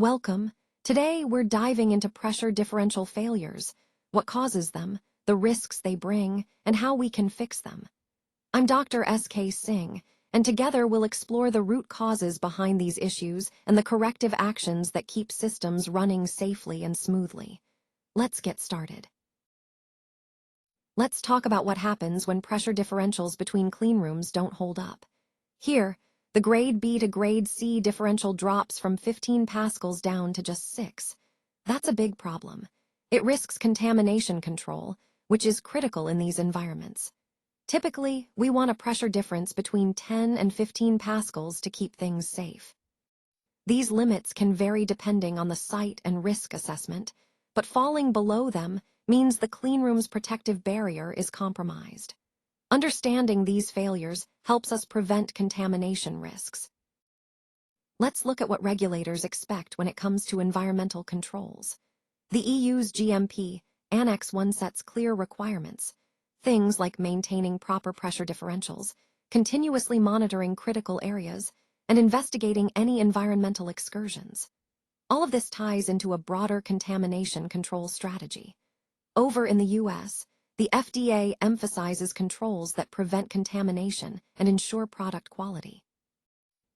Welcome. Today we're diving into pressure differential failures, what causes them, the risks they bring, and how we can fix them. I'm Dr. S.K. Singh, and together we'll explore the root causes behind these issues and the corrective actions that keep systems running safely and smoothly. Let's get started. Let's talk about what happens when pressure differentials between cleanrooms don't hold up. Here, the grade B to grade C differential drops from 15 pascals down to just 6. That's a big problem. It risks contamination control, which is critical in these environments. Typically, we want a pressure difference between 10 and 15 pascals to keep things safe. These limits can vary depending on the site and risk assessment, but falling below them means the cleanroom's protective barrier is compromised. Understanding these failures helps us prevent contamination risks. Let's look at what regulators expect when it comes to environmental controls. The EU's GMP, Annex 1 sets clear requirements, things like maintaining proper pressure differentials, continuously monitoring critical areas, and investigating any environmental excursions. All of this ties into a broader contamination control strategy. Over in the US, the FDA emphasizes controls that prevent contamination and ensure product quality.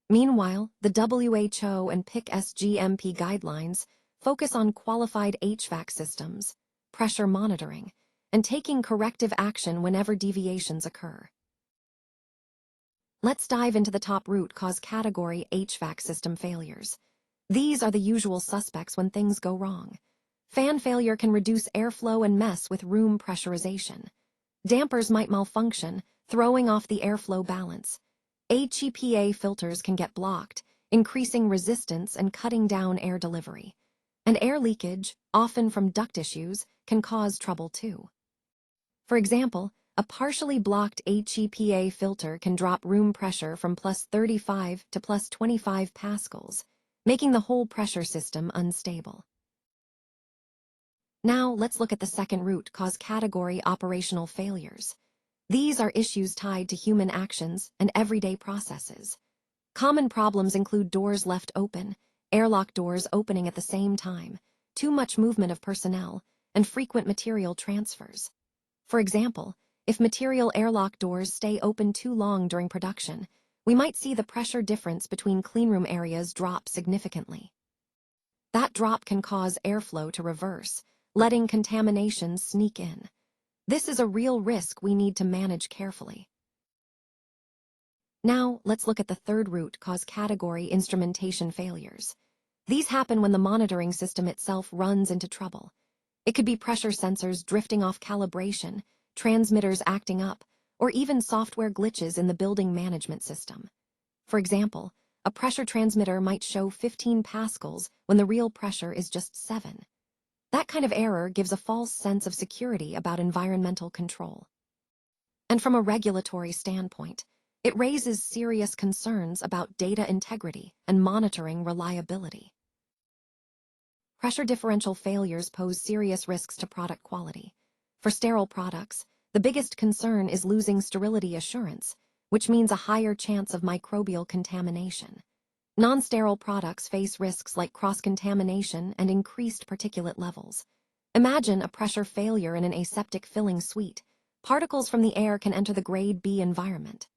Meanwhile, the WHO and PIC-S GMP guidelines focus on qualified HVAC systems, pressure monitoring, and taking corrective action whenever deviations occur. Let's dive into the top root cause category: HVAC system failures. These are the usual suspects when things go wrong. Fan failure can reduce airflow and mess with room pressurization. Dampers might malfunction, throwing off the airflow balance. HEPA filters can get blocked, increasing resistance and cutting down air delivery. And air leakage, often from duct issues, can cause trouble too. For example, a partially blocked HEPA filter can drop room pressure from plus 35 to plus 25 pascals, making the whole pressure system unstable. Now, let's look at the second root cause category: operational failures. These are issues tied to human actions and everyday processes. Common problems include doors left open, airlock doors opening at the same time, too much movement of personnel, and frequent material transfers. For example, if material airlock doors stay open too long during production, we might see the pressure difference between cleanroom areas drop significantly. That drop can cause airflow to reverse, letting contamination sneak in. This is a real risk we need to manage carefully. Now, let's look at the third root cause category: instrumentation failures. These happen when the monitoring system itself runs into trouble. It could be pressure sensors drifting off calibration, transmitters acting up, or even software glitches in the building management system. For example, a pressure transmitter might show 15 pascals when the real pressure is just 7. That kind of error gives a false sense of security about environmental control. And from a regulatory standpoint, it raises serious concerns about data integrity and monitoring reliability. Pressure differential failures pose serious risks to product quality. For sterile products, the biggest concern is losing sterility assurance, which means a higher chance of microbial contamination. Non-sterile products face risks like cross-contamination and increased particulate levels. Imagine a pressure failure in an aseptic filling suite. Particles from the air can enter the grade B environment.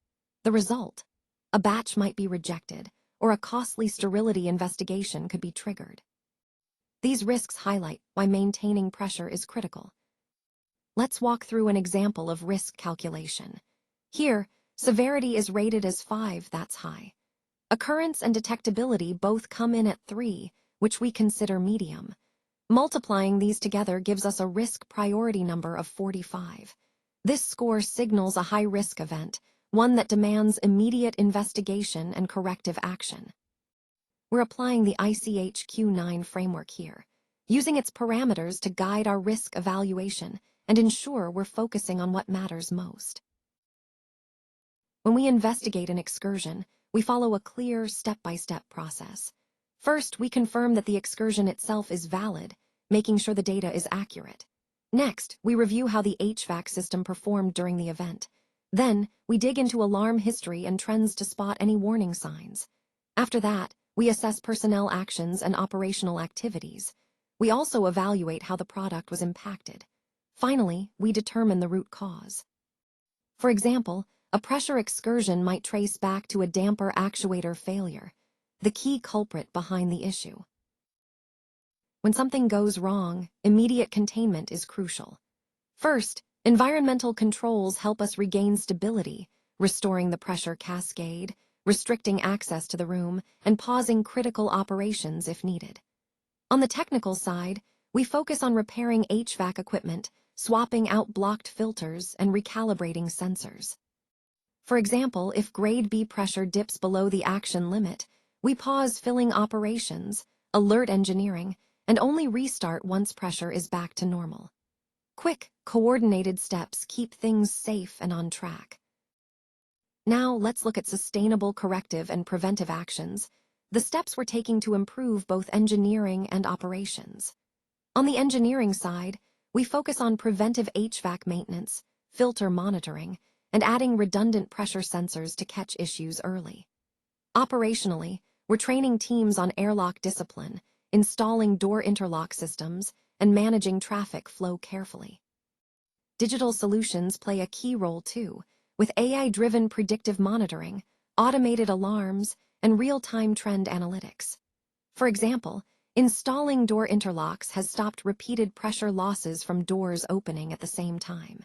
The result? A batch might be rejected, or a costly sterility investigation could be triggered. These risks highlight why maintaining pressure is critical. Let's walk through an example of risk calculation. Here, severity is rated as 5, that's high. Occurrence and detectability both come in at 3, which we consider medium. Multiplying these together gives us a risk priority number of 45. This score signals a high-risk event, one that demands immediate investigation and corrective action. We're applying the ICH-Q9 framework here, using its parameters to guide our risk evaluation and ensure we're focusing on what matters most. When we investigate an excursion, we follow a clear step-by-step process. First, we confirm that the excursion itself is valid, making sure the data is accurate. Next, we review how the HVAC system performed during the event. Then, we dig into alarm history and trends to spot any warning signs. After that, we assess personnel actions and operational activities. We also evaluate how the product was impacted. Finally, we determine the root cause. For example, a pressure excursion might trace back to a damper actuator failure, the key culprit behind the issue. When something goes wrong, immediate containment is crucial. First, environmental controls help us regain stability, restoring the pressure cascade, restricting access to the room, and pausing critical operations if needed. On the technical side, we focus on repairing HVAC equipment, swapping out blocked filters, and recalibrating sensors. For example, if grade B pressure dips below the action limit, we pause filling operations, alert engineering, and only restart once pressure is back to normal. Quick, coordinated steps keep things safe and on track. Now let's look at sustainable corrective and preventive actions, the steps we're taking to improve both engineering and operations. On the engineering side, we focus on preventive HVAC maintenance, filter monitoring, and adding redundant pressure sensors to catch issues early. Operationally, we're training teams on airlock discipline, installing door interlock systems, and managing traffic flow carefully. Digital solutions play a key role too, with AI-driven predictive monitoring, automated alarms, and real-time trend analytics. For example, installing door interlocks has stopped repeated pressure losses from doors opening at the same time.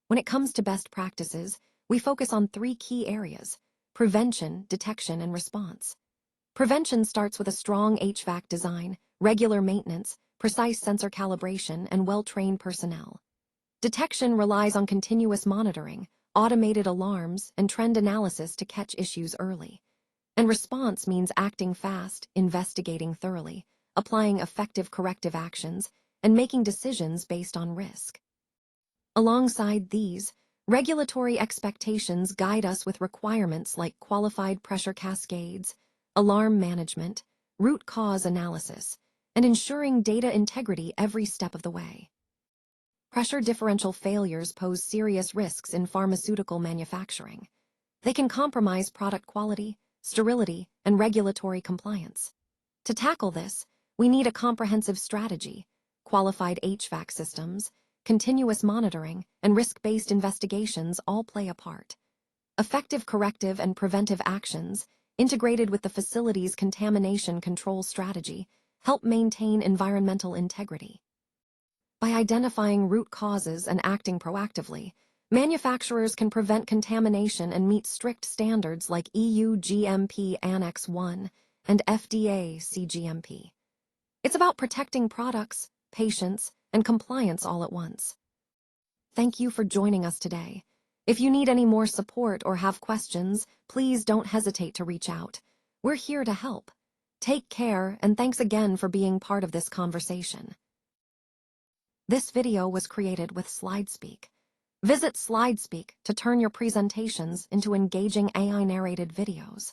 When it comes to best practices, we focus on 3 key areas: prevention, detection, and response. Prevention starts with a strong HVAC design, regular maintenance, precise sensor calibration, and well-trained personnel. Detection relies on continuous monitoring, automated alarms, and trend analysis to catch issues early. And response means acting fast, investigating thoroughly, applying effective corrective actions, and making decisions based on risk. Alongside these, regulatory expectations guide us with requirements like qualified pressure cascades, alarm management, root cause analysis, and ensuring data integrity every step of the way. Pressure differential failures pose serious risks in pharmaceutical manufacturing. They can compromise product quality, sterility, and regulatory compliance. To tackle this, we need a comprehensive strategy, qualified HVAC systems, continuous monitoring, and risk-based investigations all play a part. Effective corrective and preventive actions, integrated with the facility's contamination control strategy, help maintain environmental integrity. By identifying root causes and acting proactively, manufacturers can prevent contamination and meet strict standards like EU GMP Annex 1 and FDA CGMP. It's about protecting products, patients, and compliance all at once. Thank you for joining us today. If you need any more support or have questions, please don't hesitate to reach out. We're here to help. Take care, and thanks again for being part of this conversation. This video was created with SlideSpeak. Visit SlideSpeak to turn your presentations into engaging AI-narrated videos.